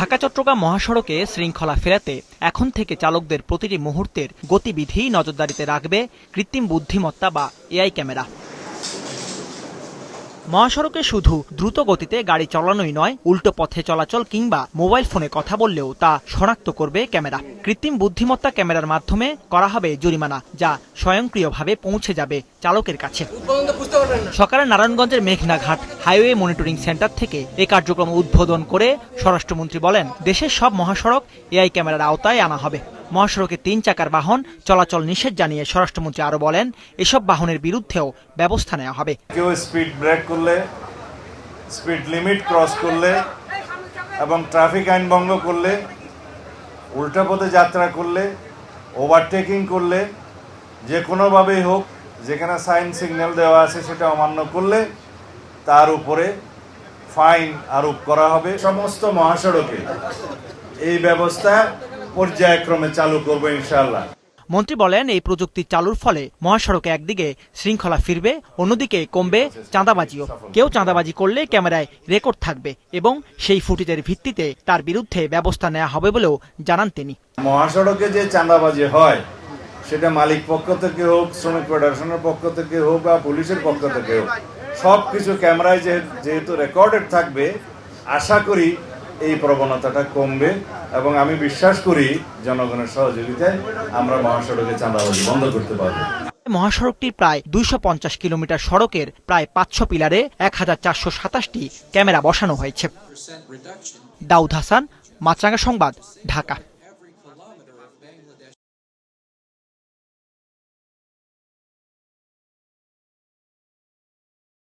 ঢাকা চট্টগ্রাম মহাসড়কে শৃঙ্খলা ফেরাতে এখন থেকে চালকদের প্রতিটি মুহূর্তের গতিবিধি নজরদারিতে রাখবে কৃত্রিম বুদ্ধিমত্তা বা এআই ক্যামেরা। মহাসড়কে শুধু দ্রুত গতিতে গাড়ি চালানোই নয়, উল্টো পথে চলাচল কিংবা মোবাইল ফোনে কথা বললেও তা শনাক্ত করবে ক্যামেরা। কৃত্রিম বুদ্ধিমত্তা ক্যামেরার মাধ্যমে করা হবে জরিমানা, যা স্বয়ংক্রিয়ভাবে পৌঁছে যাবে চালকের কাছে। সকালে নারায়ণগঞ্জের মেঘনাঘাট হাইওয়ে মনিটরিং সেন্টার থেকে এই কার্যক্রম উদ্বোধন করে স্বরাষ্ট্রমন্ত্রী বলেন, দেশের সব মহাসড়ক এআই ক্যামেরার আওতায় আনা হবে। মহাসড়কে ৩ চাকার বাহন চলাচল নিষেধ জানিয়ে স্বরাষ্ট্রমন্ত্রী আরো বলেন, এসব বাহনের বিরুদ্ধেও ব্যবস্থা নেওয়া হবে। কেউ স্পিড ব্রেক করলে, স্পিড লিমিট ক্রস করলে এবং ট্রাফিক আইন ভঙ্গ করলে, উল্টা পথে যাত্রা করলে, ওভারটেকিং করলে, যে কোনোভাবেই হোক যেখানে সাইন সিগন্যাল দেওয়া আছে সেটা অমান্য করলে তার উপরে ফাইন আরোপ করা হবে। সমস্ত মহাসড়কে এই ব্যবস্থা পর্যায়ক্রমে চালু করবো ইনশাআল্লাহ। মন্ত্রী বলেন, এই প্রযুক্তি চালুর ফলে মহাসড়কে একদিকে শৃঙ্খলা ফিরবে, অন্যদিকে কমবে চাঁদাবাজিও। কেউ চাঁদাবাজি করলে ক্যামেরায় রেকর্ড থাকবে এবং সেই ফুটেজের ভিত্তিতে তার বিরুদ্ধে ব্যবস্থা নেওয়া হবে বলেও জানান তিনি। মহাসড়কে যে চাঁদাবাজি হয় সেটা মালিক পক্ষ থেকে হোক, শ্রমিক ফেডারেশনের পক্ষ থেকে হোক বা পুলিশের পক্ষ থেকে হোক, সবকিছু ক্যামেরায় যেহেতু রেকর্ডেড থাকবে, আশা করি এই প্রবণতাটা কমবে এবং আমি বিশ্বাস করি জনগণের সহযোগিতায় আমরা মহাসড়কে চাঁদাবাজি বন্ধ করতে পারব। মহাসড়কটির প্রায় 250 কিলোমিটার সড়কের প্রায় 500 পিলারে 1427টি ক্যামেরা বসানো হয়েছে। দাউদ হাসান, মাছরাঙা সংবাদ, ঢাকা।